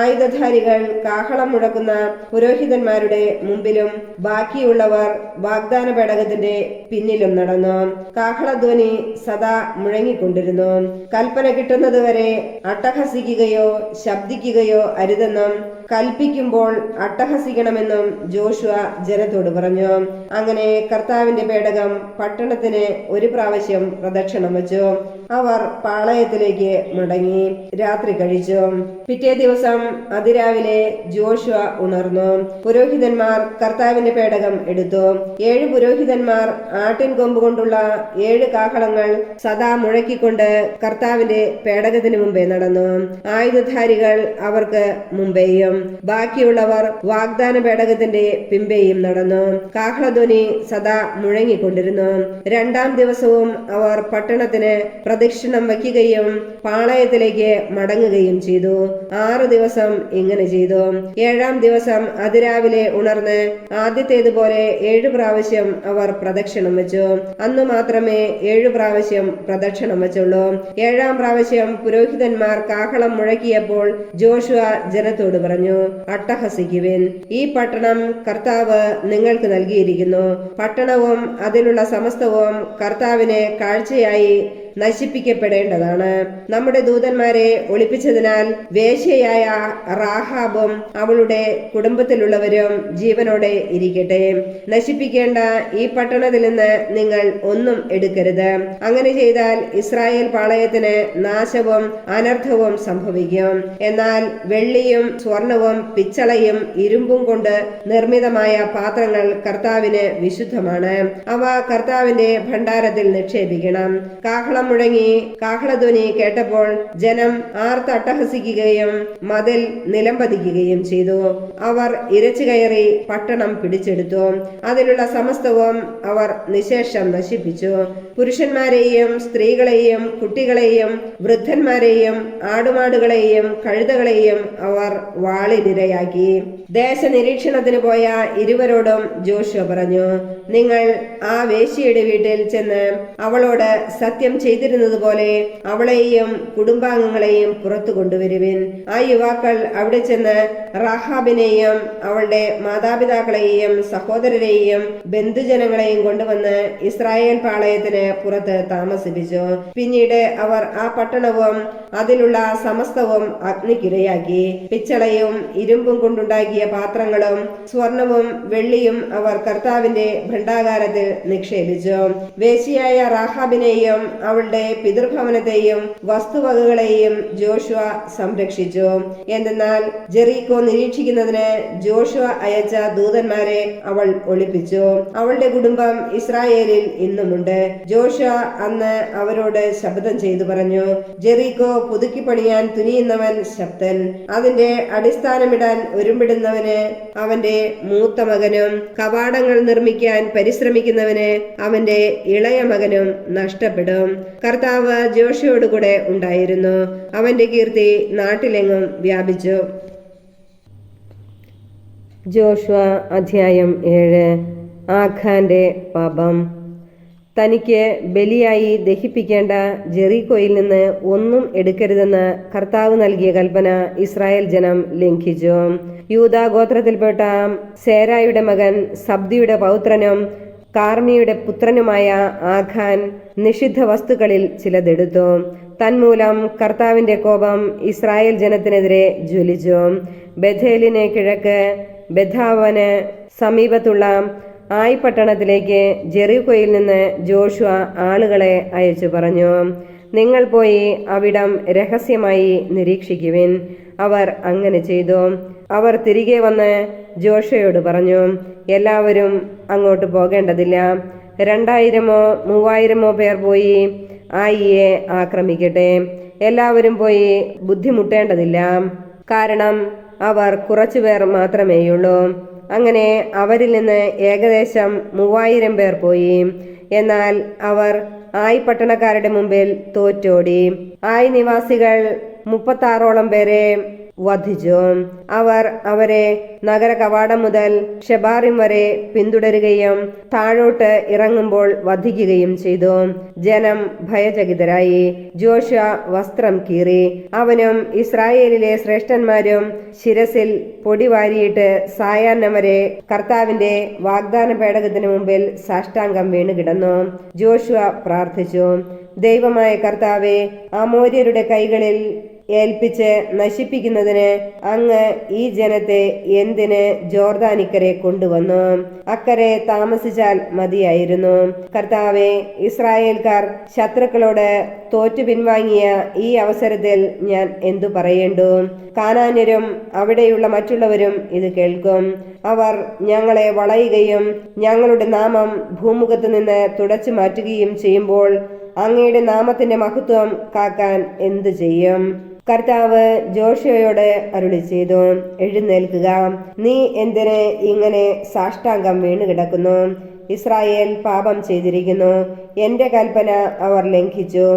Speaker 1: ആയുധധാരികൾ കാഹളം മുഴക്കുന്ന പുരോഹിതന്മാരുടെ മുമ്പിലും ബാക്കിയുള്ളവർ വാഗ്ദാന പേടകത്തിന്റെ പിന്നിലും നടന്നു. കാഹളധ്വനി സദാ മുഴങ്ങിക്കൊണ്ടിരുന്നു. കൽപ്പന കിട്ടുന്നതുവരെ അട്ടഹസിക്കുകയോ ശബ്ദിക്കുകയോ അരുതെന്നും കൽപ്പിക്കുമ്പോൾ അട്ടഹസിക്കണമെന്നും ജോഷുവ ജനത്തോട് പറഞ്ഞു. അങ്ങനെ കർത്താവിന്റെ പേടകം പട്ടണത്തിന് 1 പ്രാവശ്യം പ്രദക്ഷിണം വച്ചു. അവർ പാളയത്തിലേക്ക് മടങ്ങി രാത്രി കഴിച്ചു. പിറ്റേ ദിവസം അതിരാവിലെ ജോഷുവ ഉണർന്നു. പുരോഹിതന്മാർ കർത്താവിന്റെ പേടകം എടുത്തു. 7 പുരോഹിതന്മാർ ആട്ടിൻ കൊമ്പ് കൊണ്ടുള്ള 7 കാഹളങ്ങൾ സദാ മുഴക്കിക്കൊണ്ട് കർത്താവിന്റെ പേടകത്തിന് മുമ്പേ നടന്നു. ആയുധധാരികൾ അവർക്ക് മുമ്പേയും ബാക്കിയുള്ളവർ വാഗ്ദാന പേടകത്തിന്റെ പിമ്പേയും നടന്നു. കാഹളധ്വനി സദാ മുഴങ്ങിക്കൊണ്ടിരുന്നു. 2-ാം ദിവസവും അവർ പട്ടണത്തിന് പ്രദക്ഷിണം വയ്ക്കുകയും പാളയത്തിലേക്ക് മടങ്ങുകയും ചെയ്തു. 6 ദിവസം ഇങ്ങനെ ചെയ്തു. 7-ാം ദിവസം അതിരാവിലെ ഉണർന്ന് ആദ്യത്തേതുപോലെ 7 പ്രാവശ്യം അവർ പ്രദക്ഷിണം വെച്ചു. അന്നു മാത്രമേ 7 പ്രാവശ്യം പ്രദക്ഷിണം വെച്ചുള്ളൂ. 7-ാം പ്രാവശ്യം പുരോഹിതന്മാർ കാഹളം മുഴക്കിയപ്പോൾ ജോഷുവ ജനത്തോട് പറഞ്ഞു, അട്ടഹസിക്കുവിൻ, ഈ പട്ടണം കർത്താവ് നിങ്ങൾക്ക് നൽകിയിരിക്കുന്നു. പട്ടണവും അതിലുള്ള സമസ്തവും കർത്താവിന് കാഴ്ചയായി നശിപ്പിക്കപ്പെടേണ്ടതാണ്. നമ്മുടെ ദൂതന്മാരെ ഒളിപ്പിച്ചതിനാൽ വേശ്യയായ റാഹാബും അവളുടെ കുടുംബത്തിലുള്ളവരും ജീവനോടെ ഇരിക്കട്ടെ. നശിപ്പിക്കേണ്ട ഈ പട്ടണത്തിൽ നിന്ന് നിങ്ങൾ ഒന്നും എടുക്കരുത്. അങ്ങനെ ചെയ്താൽ ഇസ്രായേൽ പാളയത്തിന് നാശവും അനർത്ഥവും സംഭവിക്കും. എന്നാൽ വെള്ളിയും സ്വർണവും പിച്ചളയും ഇരുമ്പും കൊണ്ട് നിർമ്മിതമായ പാത്രങ്ങൾ കർത്താവിന് വിശുദ്ധമാണ്. അവ കർത്താവിന്റെ ഭണ്ഡാരത്തിൽ നിക്ഷേപിക്കണം. കാഹളം മുഴങ്ങി. കാഹളധ്വനി കേട്ടപ്പോൾ ജനം ആർത്തട്ടഹസിക്കുകയും മതിൽ നിലംപതിക്കുകയും ചെയ്തു. അവർ ഇരച്ചു കയറി പട്ടണം പിടിച്ചെടുത്തു. അതിലുള്ള സമസ്തവും അവർ നിശേഷം നശിപ്പിച്ചു. പുരുഷന്മാരെയും സ്ത്രീകളെയും കുട്ടികളെയും വൃദ്ധന്മാരെയും ആടുമാടുകളെയും കഴുതകളെയും അവർ വാളിനിരയാക്കി. ദേശനിരീക്ഷണത്തിന് പോയ ഇരുവരോടും ജോഷുവ പറഞ്ഞു, നിങ്ങൾ ആ വേശ്യയുടെ വീട്ടിൽ ചെന്ന് അവളോട് സത്യം ചെയ്തിരുന്നത് പോലെ അവളെയും കുടുംബാംഗങ്ങളെയും പുറത്തു കൊണ്ടുവരുവിൻ. ആ യുവാക്കൾ അവിടെ ചെന്ന് റാഹാബിനെയും അവളുടെ മാതാപിതാക്കളെയും സഹോദരരെയും ബന്ധുജനങ്ങളെയും കൊണ്ടുവന്ന് ഇസ്രായേൽ പാളയത്തിന് പുറത്ത് താമസിപ്പിച്ചു. പിന്നീട് അവർ ആ പട്ടണവും അതിലുള്ള സമസ്തവും അഗ്നിക്കിരയാക്കി. പിച്ചളയും ഇരുമ്പും കൊണ്ടുണ്ടാക്കിയ പാത്രങ്ങളും സ്വർണവും വെള്ളിയും അവർ കർത്താവിന്റെ ഭണ്ഡാകാരത്തിൽ നിക്ഷേപിച്ചു. വേശ്യയായ റാഹാബിനെയും അവളുടെ പിതൃഭവനത്തെയും വസ്തുവകകളെയും ജോഷുവ സംരക്ഷിച്ചു. എന്തെന്നാൽ ജെറീക്കോ നിരീക്ഷിക്കുന്നതിന് ജോഷുവ അയച്ച ദൂതന്മാരെ അവൾ ഒളിപ്പിച്ചു. അവളുടെ കുടുംബം ഇസ്രായേലിൽ ഇന്നുമുണ്ട്. ജോഷുവ അന്ന് അവരോട് ശപഥം ചെയ്തു പറഞ്ഞു, ജെറീക്കോ പുതുക്കി പണിയാൻ തുനിയുന്നവൻ ശക്തൻ, അതിന്റെ അടിസ്ഥാനമിടാൻ ഒരുമ്പിടുന്നവന് അവന്റെ മൂത്ത മകനും കവാടങ്ങൾ നിർമ്മിക്കാൻ പരിശ്രമിക്കുന്നവന് അവന്റെ ഇളയ മകനും നഷ്ടപ്പെടും. കർത്താവ് ജോഷുവയോടുകൂടെ ഉണ്ടായിരുന്നു. അവന്റെ കീർത്തി നാട്ടിലെങ്ങും വ്യാപിച്ചു. ജോഷുവ അധ്യായം 7. ആഖാന്റെ പാപം. തനിക്ക് ബലിയായി ദഹിപ്പിക്കേണ്ട ജെറീക്കോയിൽ നിന്ന് ഒന്നും എടുക്കരുതെന്ന് കർത്താവ് നൽകിയ കൽപ്പന ഇസ്രായേൽ ജനം ലംഘിച്ചു. യൂദാ ഗോത്രത്തിൽപ്പെട്ട സേരായുടെ മകൻ സബ്ദിയുടെ പൗത്രനും കാർമിയുടെ പുത്രനുമായ ആഖാൻ നിഷിദ്ധ വസ്തുക്കളിൽ ചിലതെടുത്തു. തന്മൂലം കർത്താവിന്റെ കോപം ഇസ്രായേൽ ജനത്തിനെതിരെ ജ്വലിച്ചു. ബഥേലിന് കിഴക്ക് ബഥാവന് സമീപത്തുള്ള ആയി പട്ടണത്തിലേക്ക് ജെറീക്കോയിൽ നിന്ന് ജോഷുവ ആളുകളെ അയച്ചു പറഞ്ഞു, നിങ്ങൾ പോയി അവിടം രഹസ്യമായി നിരീക്ഷിക്കുവിൻ. അവർ അങ്ങനെ ചെയ്തു. അവർ തിരികെ വന്ന് ജോഷുവയോട് പറഞ്ഞു, എല്ലാവരും അങ്ങോട്ട് പോകേണ്ടതില്ല. 2000-ഓ 3000-ഓ പേർ പോയി ആയിയെ ആക്രമിക്കട്ടെ. എല്ലാവരും പോയി ബുദ്ധിമുട്ടേണ്ടതില്ല, കാരണം അവർ കുറച്ചുപേർ മാത്രമേയുള്ളൂ. അങ്ങനെ അവരിൽ നിന്ന് ഏകദേശം 3000 പേർ പോയി. എന്നാൽ അവർ ആയി പട്ടണക്കാരുടെ മുമ്പിൽ തോറ്റോടി. ആയി നിവാസികൾ 36ഓളം പേരെ വധിച്ചു. അവർ അവരെ നഗര കവാടം മുതൽ ഷെബാറിം വരെ പിന്തുടരുകയും താഴോട്ട് ഇറങ്ങുമ്പോൾ വധിക്കുകയും ചെയ്തു. ജനം ഭയചകിതരായി. ജോഷുവ വസ്ത്രം കീറി. അവനും ഇസ്രായേലിലെ ശ്രേഷ്ഠന്മാരും ശിരസിൽ പൊടി വാരിയിട്ട് സായാഹ്നം വരെ കർത്താവിന്റെ വാഗ്ദാന പേടകത്തിന് മുമ്പിൽ സാഷ്ടാംഗം വീണ് കിടന്നു. ജോഷുവ പ്രാർത്ഥിച്ചു, ദൈവമായ കർത്താവെ, അമോര്യരുടെ കൈകളിൽ ഏൽപ്പിച്ച് നശിപ്പിക്കുന്നതിന് അങ്ങ് ഈ ജനത്തെ എന്തിന് ജോർദാനിക്കരെ കൊണ്ടുവന്നു? അക്കരെ താമസിച്ചാൽ മതിയായിരുന്നു. കർത്താവെ, ഇസ്രായേൽക്കാർ ശത്രുക്കളോട് തോറ്റു പിൻവാങ്ങിയ ഈ അവസരത്തിൽ ഞാൻ എന്തു പറയേണ്ടു? കാനാന്യരും അവിടെയുള്ള മറ്റുള്ളവരും ഇത് കേൾക്കും. അവർ ഞങ്ങളെ വളയുകയും ഞങ്ങളുടെ നാമം ഭൂമുഖത്ത് നിന്ന് തുടച്ചു മാറ്റുകയും ചെയ്യുമ്പോൾ അങ്ങയുടെ നാമത്തിന്റെ മഹത്വം കാക്കാൻ എന്തു ചെയ്യും? കർത്താവ് ജോഷുവയോട് അരുളി ചെയ്തു, എഴുന്നേൽക്കുക, നീ എന്തിന് ഇങ്ങനെ സാഷ്ടാംഗം വീണ് കിടക്കുന്നു? ഇസ്രായേൽ പാപം ചെയ്തിരിക്കുന്നു. എന്റെ കൽപ്പന അവർ ലംഘിച്ചു.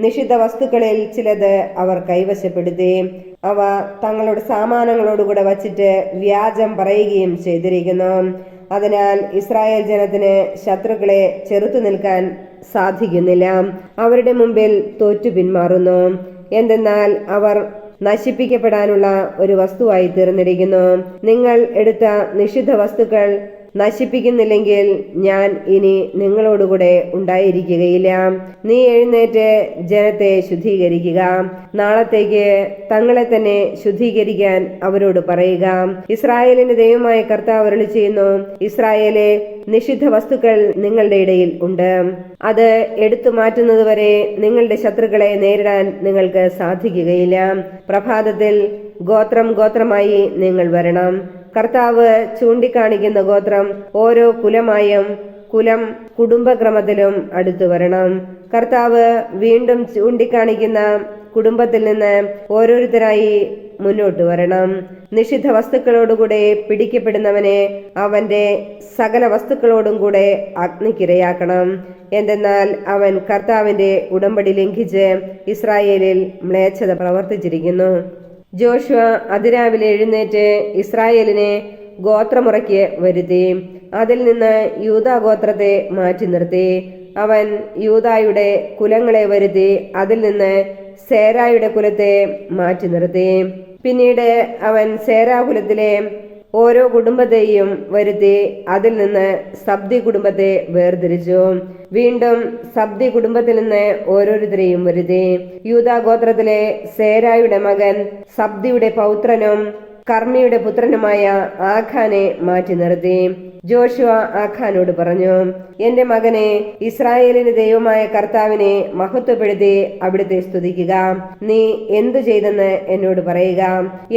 Speaker 1: നിഷിദ്ധ വസ്തുക്കളിൽ ചിലത് അവർ കൈവശപ്പെടുത്തി. അവ തങ്ങളുടെ സാമാനങ്ങളോടുകൂടെ വച്ചിട്ട് വ്യാജം പറയുകയും ചെയ്തിരിക്കുന്നു. അതിനാൽ ഇസ്രായേൽ ജനത്തിന് ശത്രുക്കളെ ചെറുത്തു നിൽക്കാൻ സാധിക്കുന്നില്ല. അവരുടെ മുമ്പിൽ തോറ്റു പിന്മാറുന്നു. എന്തെന്നാൽ അവർ നശിപ്പിക്കപ്പെടാനുള്ള ഒരു വസ്തുവായി തീർന്നിരിക്കുന്നു. നിങ്ങൾ എടുത്ത നിഷിദ്ധ വസ്തുക്കൾ നശിപ്പിക്കുന്നില്ലെങ്കിൽ ഞാൻ ഇനി നിങ്ങളോടുകൂടെ ഉണ്ടായിരിക്കുകയില്ല. നീ എഴുന്നേറ്റ് ജനത്തെ ശുദ്ധീകരിക്കുക. നാളത്തേക്ക് തങ്ങളെ തന്നെ ശുദ്ധീകരിക്കാൻ അവരോട് പറയുക. ഇസ്രായേലിന്റെ ദൈവമായ കർത്താവ് അരുളി ചെയ്യുന്നു, ഇസ്രായേലെ, നിഷിദ്ധ വസ്തുക്കൾ നിങ്ങളുടെ ഇടയിൽ ഉണ്ട്. അത് എടുത്തു മാറ്റുന്നതുവരെ നിങ്ങളുടെ ശത്രുക്കളെ നേരിടാൻ നിങ്ങൾക്ക് സാധിക്കുകയില്ല. പ്രഭാതത്തിൽ ഗോത്രം ഗോത്രമായി നിങ്ങൾ വരണം. കർത്താവ് ചൂണ്ടിക്കാണിക്കുന്ന ഗോത്രം ഓരോ കുലമായും കുലം കുടുംബക്രമത്തിലും അടുത്തു വരണം. കർത്താവ് വീണ്ടും ചൂണ്ടിക്കാണിക്കുന്ന കുടുംബത്തിൽ നിന്ന് ഓരോരുത്തരായി മുന്നോട്ട് വരണം. നിഷിദ്ധ വസ്തുക്കളോടുകൂടെ പിടിക്കപ്പെടുന്നവനെ അവന്റെ സകല വസ്തുക്കളോടും കൂടെ അഗ്നിക്കിരയാക്കണം. എന്തെന്നാൽ അവൻ കർത്താവിന്റെ ഉടമ്പടി ലംഘിച്ച് ഇസ്രായേലിൽ മ്ലേച്ഛത പ്രവർത്തിച്ചിരിക്കുന്നു. ജോഷുവ അതിരാവിലെ എഴുന്നേറ്റ് ഇസ്രായേലിനെ ഗോത്രമുറയ്ക്ക് വരുത്തി. അതിൽ നിന്ന് യൂദാ ഗോത്രത്തെ മാറ്റി നിർത്തി. അവൻ യൂദായുടെ കുലങ്ങളെ വരുത്തി അതിൽ നിന്ന് സേരായുടെ കുലത്തെ മാറ്റി നിർത്തി. പിന്നീട് അവൻ സേരാ കുലത്തിലെ ഓരോ കുടുംബത്തെയും വരുത്തി അതിൽ നിന്ന് സബ്ദി കുടുംബത്തെ വേർതിരിച്ചു. വീണ്ടും സബ്ദി കുടുംബത്തിൽ നിന്ന് ഓരോരുത്തരെയും വരുത്തി. യൂദാ ഗോത്രത്തിലെ സേരായുടെ മകൻ സബ്ദിയുടെ പൗത്രനും കർമ്മിയുടെ പുത്രനുമായ ആഖാനെ മാറ്റി നിർത്തി. ജോഷുവ ആഖാനോട് പറഞ്ഞു, എന്റെ മകനെ, ഇസ്രായേലിന്റെ ദൈവമായ കർത്താവിനെ മഹത്വപ്പെടുത്തി അവിടുത്തെ സ്തുതിക്കുക. നീ എന്തു ചെയ്തെന്ന് എന്നോട് പറയുക.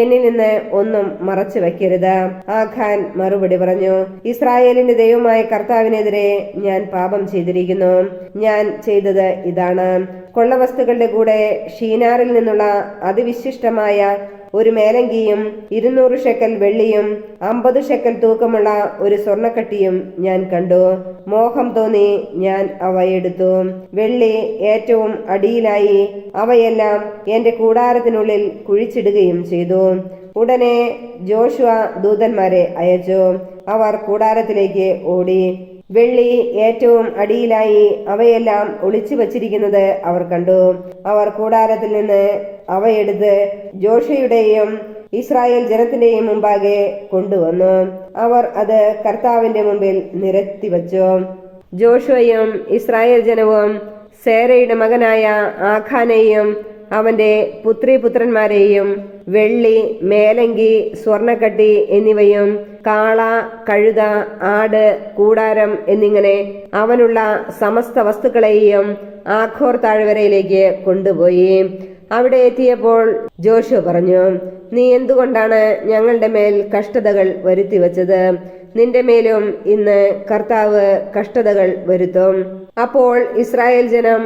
Speaker 1: എന്നിൽ നിന്ന് ഒന്നും മറച്ചു വയ്ക്കരുത്. ആഖാൻ മറുപടി പറഞ്ഞു, ഇസ്രായേലിന്റെ ദൈവമായ കർത്താവിനെതിരെ ഞാൻ പാപം ചെയ്തിരിക്കുന്നു. ഞാൻ ചെയ്തത് ഇതാണ്: കൊള്ളവസ്തുക്കളുടെ കൂടെ ഷീനാറിൽ നിന്നുള്ള അതിവിശിഷ്ടമായ ഒരു മേലങ്കിയും 200 ഷെക്കൽ വെള്ളിയും 50 ഷെക്കൽ തൂക്കമുള്ള ഒരു സ്വർണക്കട്ടിയും ഞാൻ കണ്ടു. മോഹം തോന്നി ഞാൻ അവ എടുത്തു. വെള്ളി ഏറ്റവും അടിയിലായി അവയെല്ലാം എന്റെ കൂടാരത്തിനുള്ളിൽ കുഴിച്ചിടുകയും ചെയ്തു. ഉടനെ ജോഷുവ ദൂതന്മാരെ അയച്ചു. അവർ കൂടാരത്തിലേക്ക് ഓടി. വെള്ളി ഏറ്റവും അടിയിലായി അവയെല്ലാം ഒളിച്ചു വച്ചിരിക്കുന്നത് അവർ കണ്ടു. അവർ കൂടാരത്തിൽ നിന്ന് അവയെടുത്ത് ജോഷയുടെയും ഇസ്രായേൽ ജനത്തിന്റെയും മുമ്പാകെ കൊണ്ടുവന്നു. അവർ അത് കർത്താവിന്റെ മുമ്പിൽ നിരത്തി വച്ചു. ജോഷുവയും ഇസ്രായേൽ ജനവും സേരയുടെ മകനായ ആഖാനെയും അവന്റെ പുത്രിപുത്രന്മാരെയും വെള്ളി, മേലങ്കി, സ്വർണക്കട്ടി എന്നിവയും കാള, കഴുത, ആട്, കൂടാരം എന്നിങ്ങനെ അവനുള്ള സമസ്ത വസ്തുക്കളെയും ആഖോർ താഴ്വരയിലേക്ക് കൊണ്ടുപോയി. അവിടെ എത്തിയപ്പോൾ ജോഷുവ പറഞ്ഞു, നീ എന്തുകൊണ്ടാണ് ഞങ്ങളുടെ മേൽ കഷ്ടതകൾ വരുത്തിവെച്ചത്? നിന്റെ മേലും ഇന്ന് കർത്താവ് കഷ്ടതകൾ വരുത്തും. അപ്പോൾ ഇസ്രായേൽ ജനം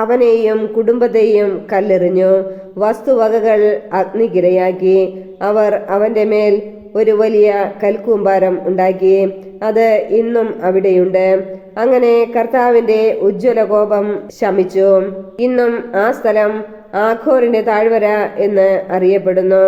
Speaker 1: അവനെയും കുടുംബത്തെയും കല്ലെറിഞ്ഞു, വസ്തുവകകൾ അഗ്നിക്കിരയാക്കി. അവർ അവന്റെ മേൽ ഒരു വലിയ കൽക്കൂമ്പാരം ഉണ്ടാക്കി. അത് ഇന്നും അവിടെയുണ്ട്. അങ്ങനെ കർത്താവിന്റെ ഉജ്ജ്വല കോപം ശമിച്ചു. ഇന്നും ആ സ്ഥലം ആഖോറിന്റെ താഴ്വര എന്ന് അറിയപ്പെടുന്നു.